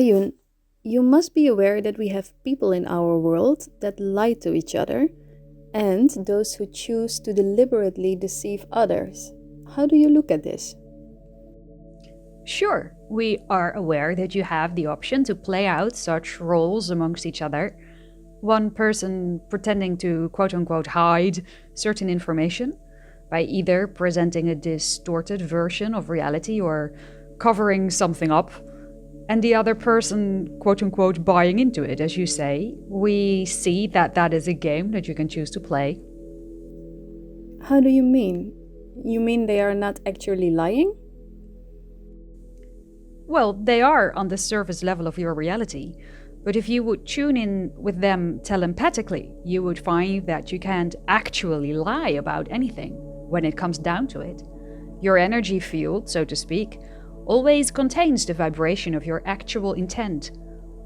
Arjun, you must be aware that we have people in our world that lie to each other and those who choose to deliberately deceive others. How do you look at this? Sure, we are aware that you have the option to play out such roles amongst each other. One person pretending to quote unquote hide certain information by either presenting a distorted version of reality or covering something up, and the other person quote unquote buying into it, as you say. We see that that is a game that you can choose to play. How do you mean? You mean they are not actually lying? Well, they are on the surface level of your reality, but if you would tune in with them telepathically, you would find that you can't actually lie about anything when it comes down to it. Your energy field, so to speak, always contains the vibration of your actual intent.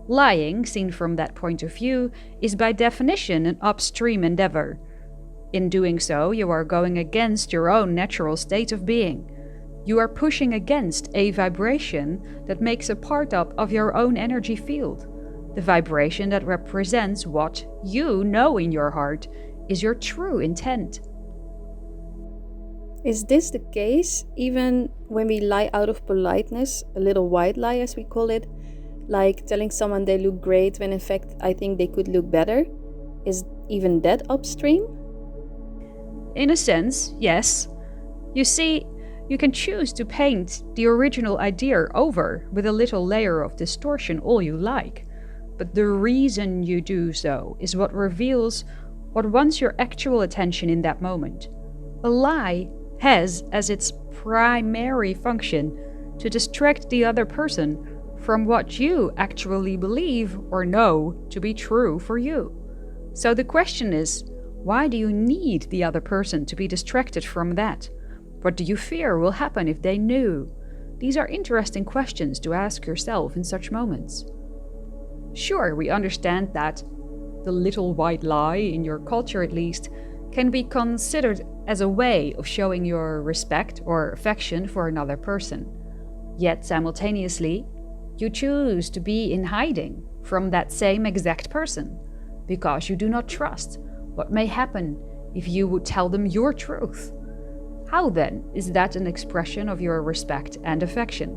Lying, seen from that point of view, is by definition an upstream endeavor. In doing so, you are going against your own natural state of being. You are pushing against a vibration that makes a part up of your own energy field. The vibration that represents what you know in your heart is your true intent. Is this the case even when we lie out of politeness, a little white lie as we call it, like telling someone they look great when in fact I think they could look better? Is even that upstream? In a sense, yes. You see, you can choose to paint the original idea over with a little layer of distortion all you like, but the reason you do so is what reveals what wants your actual attention in that moment. A lie has as its primary function to distract the other person from what you actually believe or know to be true for you. So the question is, why do you need the other person to be distracted from that? What do you fear will happen if they knew? These are interesting questions to ask yourself in such moments. Sure, we understand that the little white lie, in your culture at least, can be considered as a way of showing your respect or affection for another person. Yet simultaneously, you choose to be in hiding from that same exact person because you do not trust what may happen if you would tell them your truth. How then is that an expression of your respect and affection?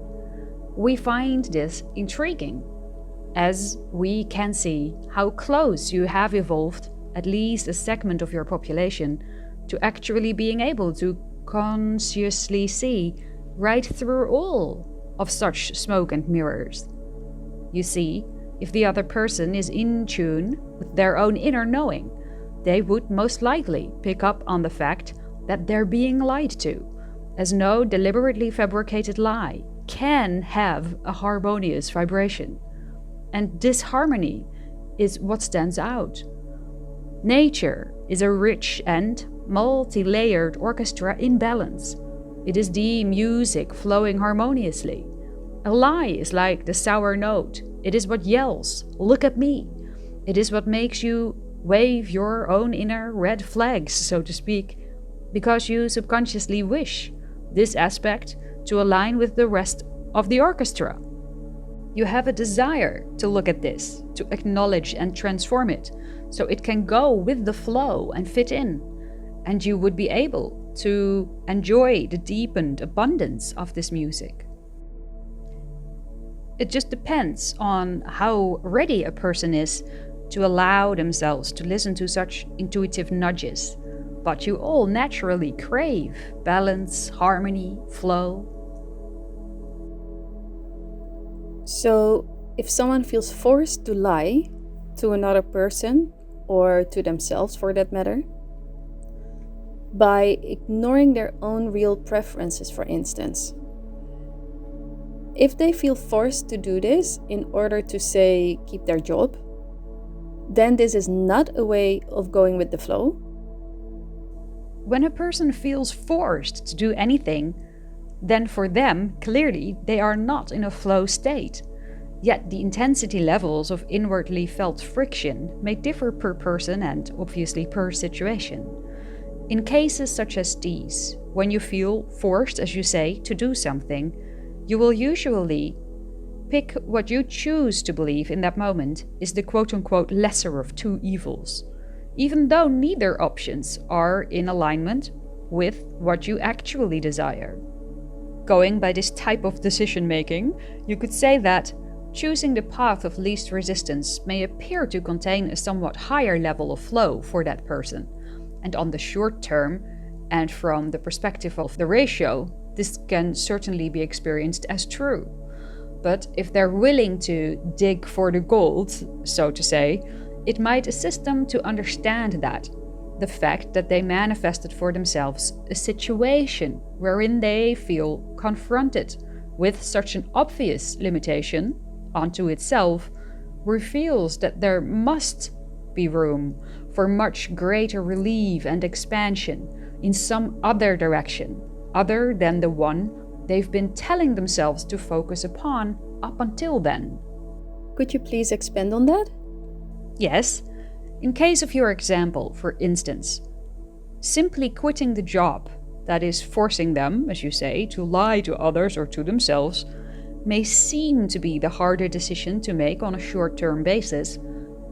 We find this intriguing, as we can see how close you have evolved, at least a segment of your population, to actually being able to consciously see right through all of such smoke and mirrors. You see, if the other person is in tune with their own inner knowing, they would most likely pick up on the fact that they're being lied to, as no deliberately fabricated lie can have a harmonious vibration. And disharmony is what stands out. Nature is a rich and multi-layered orchestra in balance. It is the music flowing harmoniously. A lie is like the sour note. It is what yells, "Look at me." It is what makes you wave your own inner red flags, so to speak, because you subconsciously wish this aspect to align with the rest of the orchestra. You have a desire to look at this, to acknowledge and transform it, so it can go with the flow and fit in, and you would be able to enjoy the deepened abundance of this music. It just depends on how ready a person is to allow themselves to listen to such intuitive nudges. But you all naturally crave balance, harmony, flow. So, if someone feels forced to lie to another person, or to themselves for that matter, by ignoring their own real preferences, for instance, if they feel forced to do this in order to, say, keep their job, then this is not a way of going with the flow. When a person feels forced to do anything, then for them, clearly, they are not in a flow state. Yet the intensity levels of inwardly felt friction may differ per person and obviously per situation. In cases such as these, when you feel forced, as you say, to do something, you will usually pick what you choose to believe in that moment is the quote-unquote lesser of two evils, even though neither options are in alignment with what you actually desire. Going by this type of decision making, you could say that choosing the path of least resistance may appear to contain a somewhat higher level of flow for that person, and on the short term, and from the perspective of the ratio, this can certainly be experienced as true. But if they're willing to dig for the gold, so to say, it might assist them to understand that the fact that they manifested for themselves a situation wherein they feel confronted with such an obvious limitation onto itself reveals that there must be room for much greater relief and expansion in some other direction, other than the one they've been telling themselves to focus upon up until then. Could you please expand on that? Yes. In case of your example, for instance, simply quitting the job that is forcing them, as you say, to lie to others or to themselves may seem to be the harder decision to make on a short-term basis,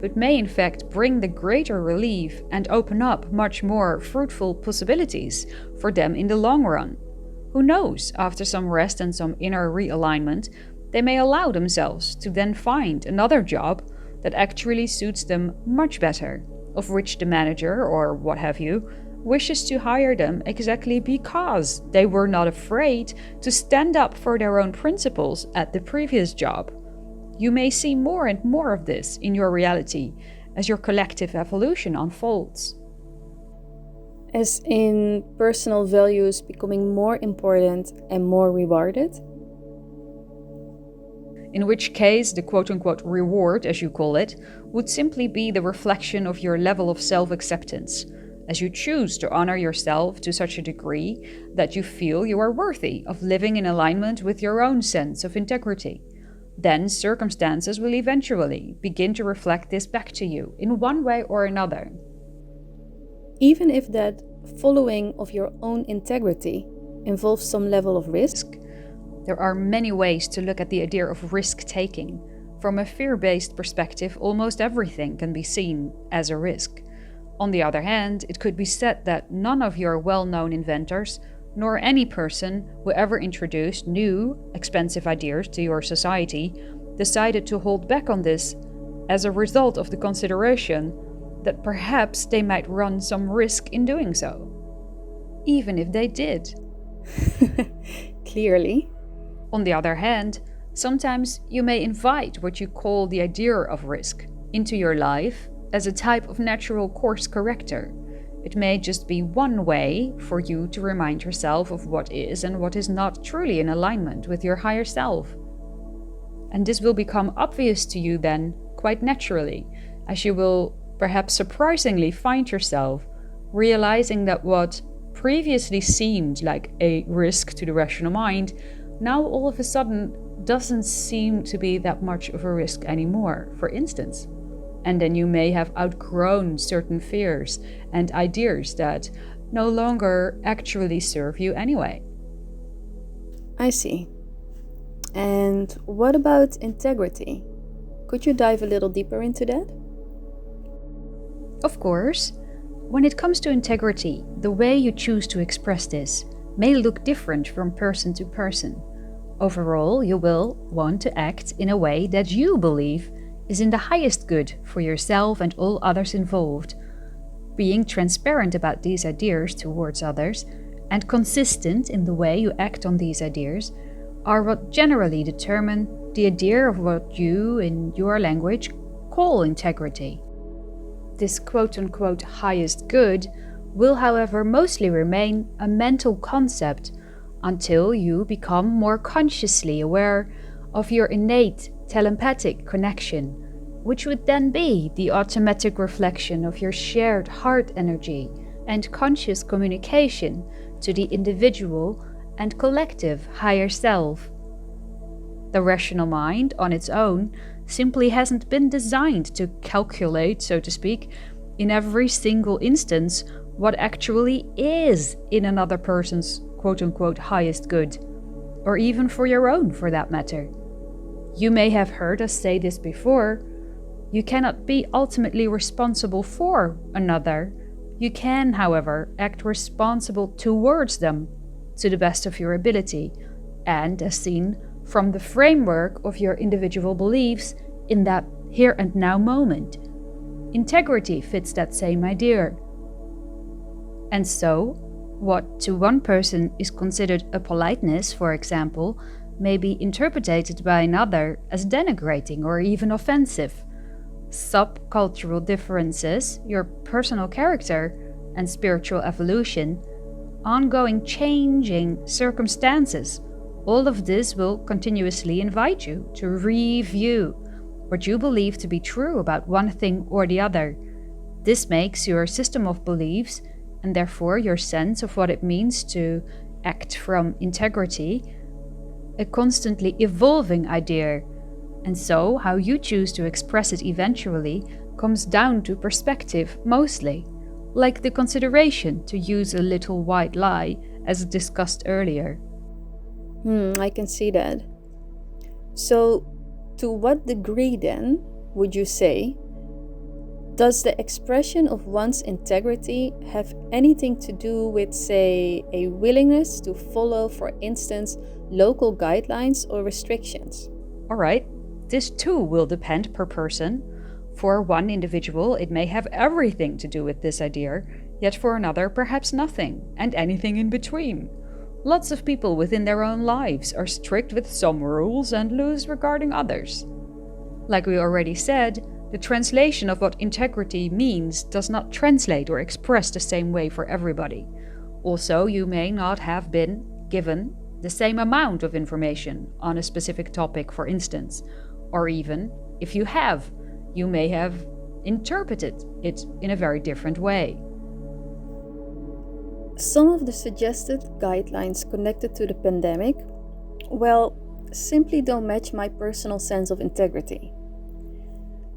but may in fact bring the greater relief and open up much more fruitful possibilities for them in the long run. Who knows, after some rest and some inner realignment, they may allow themselves to then find another job that actually suits them much better, of which the manager, or what have you, wishes to hire them exactly because they were not afraid to stand up for their own principles at the previous job. You may see more and more of this in your reality as your collective evolution unfolds. As in personal values becoming more important and more rewarded? In which case, the quote-unquote reward, as you call it, would simply be the reflection of your level of self-acceptance, as you choose to honor yourself to such a degree that you feel you are worthy of living in alignment with your own sense of integrity. Then circumstances will eventually begin to reflect this back to you in one way or another. Even if that following of your own integrity involves some level of risk? There are many ways to look at the idea of risk-taking. From a fear-based perspective, almost everything can be seen as a risk. On the other hand, it could be said that none of your well-known inventors, nor any person who ever introduced new, expensive ideas to your society, decided to hold back on this as a result of the consideration that perhaps they might run some risk in doing so. Even if they did. Clearly. On the other hand, sometimes you may invite what you call the idea of risk into your life as a type of natural course corrector. It may just be one way for you to remind yourself of what is and what is not truly in alignment with your higher self. And this will become obvious to you then, quite naturally, as you will perhaps surprisingly find yourself realizing that what previously seemed like a risk to the rational mind now all of a sudden doesn't seem to be that much of a risk anymore, for instance. And then you may have outgrown certain fears and ideas that no longer actually serve you anyway. I see. And what about integrity? Could you dive a little deeper into that? Of course. When it comes to integrity, the way you choose to express this may look different from person to person. Overall, you will want to act in a way that you believe is in the highest good for yourself and all others involved. Being transparent about these ideas towards others and consistent in the way you act on these ideas are what generally determine the idea of what you, in your language, call integrity. This quote-unquote highest good will, however, mostly remain a mental concept until you become more consciously aware of your innate telepathic connection, which would then be the automatic reflection of your shared heart energy and conscious communication to the individual and collective higher self. The rational mind, on its own, simply hasn't been designed to calculate, so to speak, in every single instance what actually is in another person's quote-unquote highest good, or even for your own for that matter. You may have heard us say this before. You cannot be ultimately responsible for another. You can, however, act responsible towards them to the best of your ability, and as seen from the framework of your individual beliefs in that here and now moment. Integrity fits that same idea. And so, what to one person is considered a politeness, for example, may be interpreted by another as denigrating or even offensive. Subcultural differences, your personal character and spiritual evolution, ongoing changing circumstances, all of this will continuously invite you to review what you believe to be true about one thing or the other. This makes your system of beliefs, and therefore your sense of what it means to act from integrity, a constantly evolving idea. And so, how you choose to express it eventually comes down to perspective mostly, like the consideration to use a little white lie, as discussed earlier. I can see that. So, to what degree then would you say does the expression of one's integrity have anything to do with, say, a willingness to follow, for instance, local guidelines or restrictions? Alright, this too will depend per person. For one individual, it may have everything to do with this idea, yet for another, perhaps nothing, and anything in between. Lots of people within their own lives are strict with some rules and loose regarding others. Like we already said, the translation of what integrity means does not translate or express the same way for everybody. Also, you may not have been given the same amount of information on a specific topic, for instance, or even if you have, you may have interpreted it in a very different way. Some of the suggested guidelines connected to the pandemic, well, simply don't match my personal sense of integrity.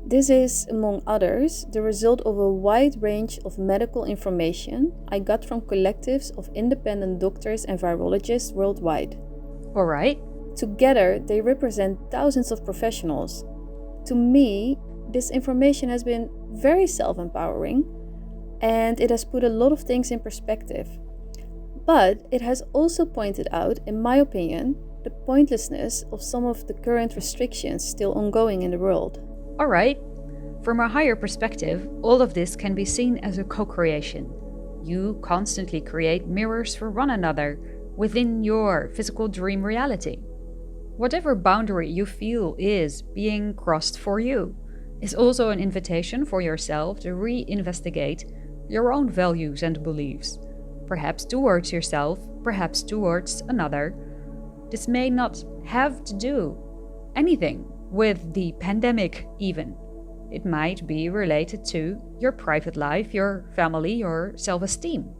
This is, among others, the result of a wide range of medical information I got from collectives of independent doctors and virologists worldwide. All right. Together, they represent thousands of professionals. To me, this information has been very self-empowering, and it has put a lot of things in perspective. But it has also pointed out, in my opinion, the pointlessness of some of the current restrictions still ongoing in the world. Alright, from a higher perspective, all of this can be seen as a co-creation. You constantly create mirrors for one another within your physical dream reality. Whatever boundary you feel is being crossed for you is also an invitation for yourself to re-investigate your own values and beliefs, perhaps towards yourself, perhaps towards another. This may not have to do anything with the pandemic even. It might be related to your private life, your family, your self-esteem,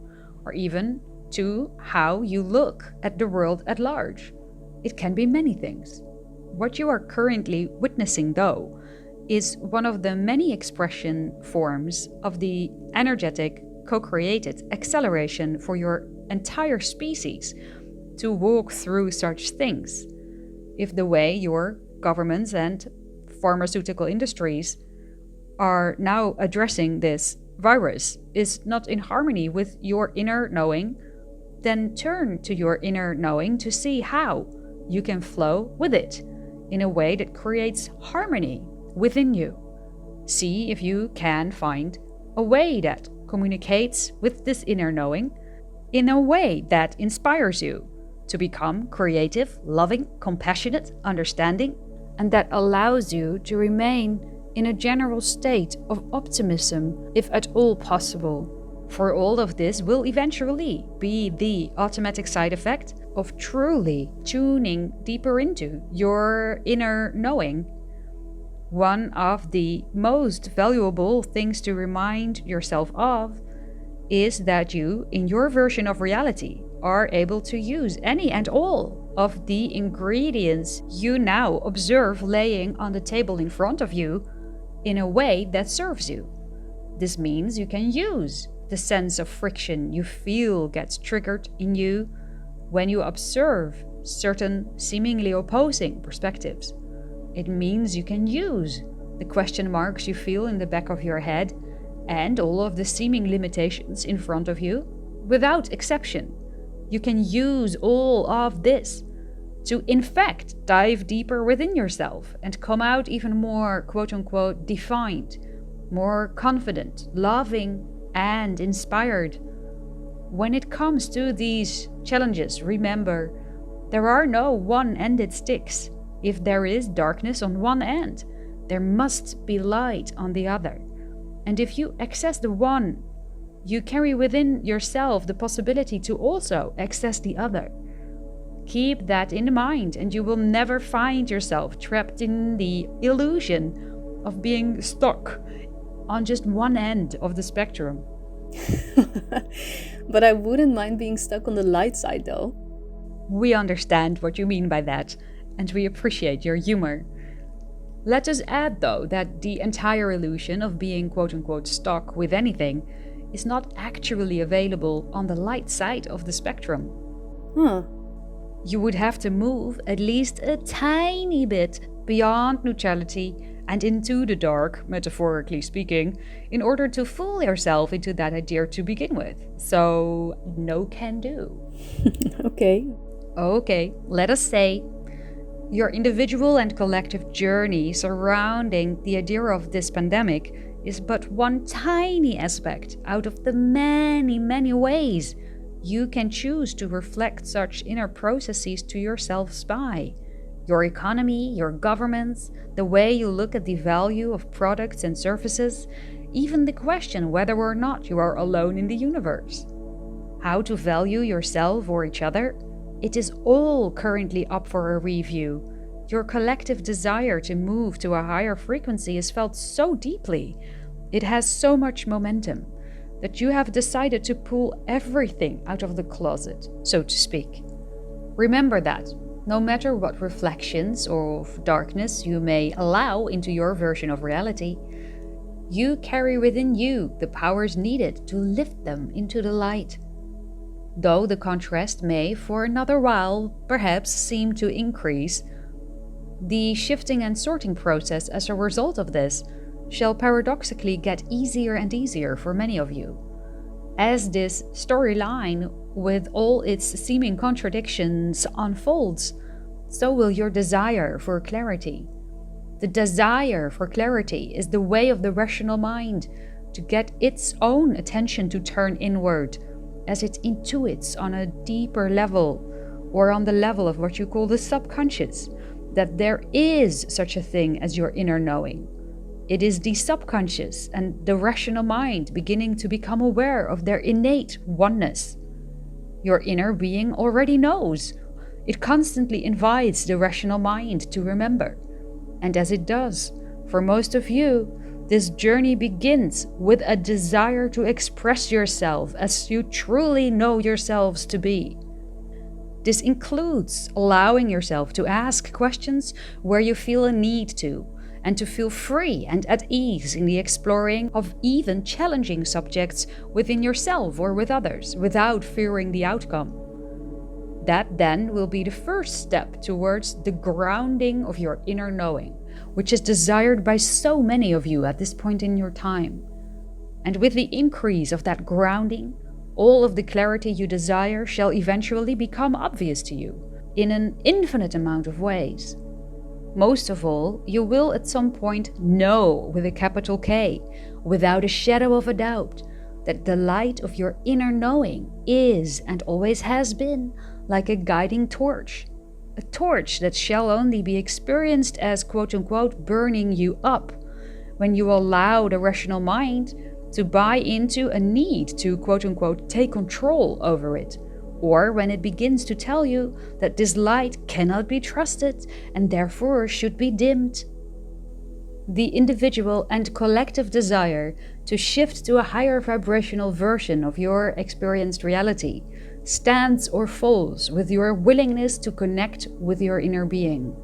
or even to how you look at the world at large. It can be many things. What you are currently witnessing, though, is one of the many expression forms of the energetic, co-created acceleration for your entire species to walk through such things. If the way your governments and pharmaceutical industries are now addressing this virus is not in harmony with your inner knowing, then turn to your inner knowing to see how you can flow with it in a way that creates harmony within you. See if you can find a way that communicates with this inner knowing in a way that inspires you to become creative, loving, compassionate, understanding, and that allows you to remain in a general state of optimism, if at all possible. For all of this will eventually be the automatic side effect of truly tuning deeper into your inner knowing. One of the most valuable things to remind yourself of is that you, in your version of reality, are able to use any and all of the ingredients you now observe laying on the table in front of you in a way that serves you. This means you can use the sense of friction you feel gets triggered in you when you observe certain seemingly opposing perspectives. It means you can use the question marks you feel in the back of your head and all of the seeming limitations in front of you without exception. You can use all of this to, in fact, dive deeper within yourself and come out even more, quote-unquote, defined, more confident, loving, and inspired. When it comes to these challenges, remember, there are no one-ended sticks. If there is darkness on one end, there must be light on the other. And if you access the one, you carry within yourself the possibility to also access the other. Keep that in mind, and you will never find yourself trapped in the illusion of being stuck on just one end of the spectrum. But I wouldn't mind being stuck on the light side, though. We understand what you mean by that, and we appreciate your humor. Let us add, though, that the entire illusion of being quote-unquote stuck with anything is not actually available on the light side of the spectrum. You would have to move at least a tiny bit beyond neutrality and into the dark, metaphorically speaking, in order to fool yourself into that idea to begin with. So, no can do. Okay, let us say your individual and collective journey surrounding the idea of this pandemic is but one tiny aspect out of the many, many ways you can choose to reflect such inner processes to yourselves by. Your economy, your governments, the way you look at the value of products and services, even the question whether or not you are alone in the universe. How to value yourself or each other? It is all currently up for a review. Your collective desire to move to a higher frequency is felt so deeply. It has so much momentum that you have decided to pull everything out of the closet, so to speak. Remember that, no matter what reflections of darkness you may allow into your version of reality, you carry within you the powers needed to lift them into the light. Though the contrast may, for another while, perhaps seem to increase, the shifting and sorting process as a result of this shall paradoxically get easier and easier for many of you. As this storyline, with all its seeming contradictions, unfolds, so will your desire for clarity. The desire for clarity is the way of the rational mind to get its own attention to turn inward, as it intuits on a deeper level, or on the level of what you call the subconscious, that there is such a thing as your inner knowing. It is the subconscious and the rational mind beginning to become aware of their innate oneness. Your inner being already knows. It constantly invites the rational mind to remember. And as it does, for most of you, this journey begins with a desire to express yourself as you truly know yourselves to be. This includes allowing yourself to ask questions where you feel a need to, and to feel free and at ease in the exploring of even challenging subjects within yourself or with others, without fearing the outcome. That then will be the first step towards the grounding of your inner knowing, which is desired by so many of you at this point in your time. And with the increase of that grounding, all of the clarity you desire shall eventually become obvious to you in an infinite amount of ways. Most of all, you will at some point know with a capital K, without a shadow of a doubt, that the light of your inner knowing is and always has been like a guiding torch. A torch that shall only be experienced as quote-unquote burning you up when you allow the rational mind to buy into a need to quote-unquote take control over it, or when it begins to tell you that this light cannot be trusted and therefore should be dimmed. The individual and collective desire to shift to a higher vibrational version of your experienced reality stands or falls with your willingness to connect with your inner being,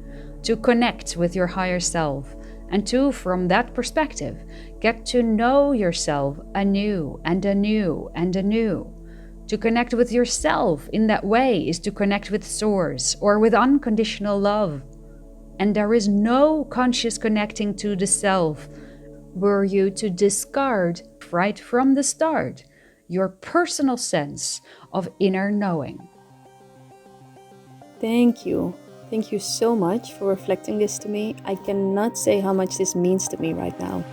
to connect with your higher self, and to, from that perspective, get to know yourself anew and anew and anew. To connect with yourself in that way is to connect with Source or with unconditional love. And there is no conscious connecting to the self. Were you to discard right from the start your personal sense of inner knowing. Thank you. Thank you so much for reflecting this to me. I cannot say how much this means to me right now.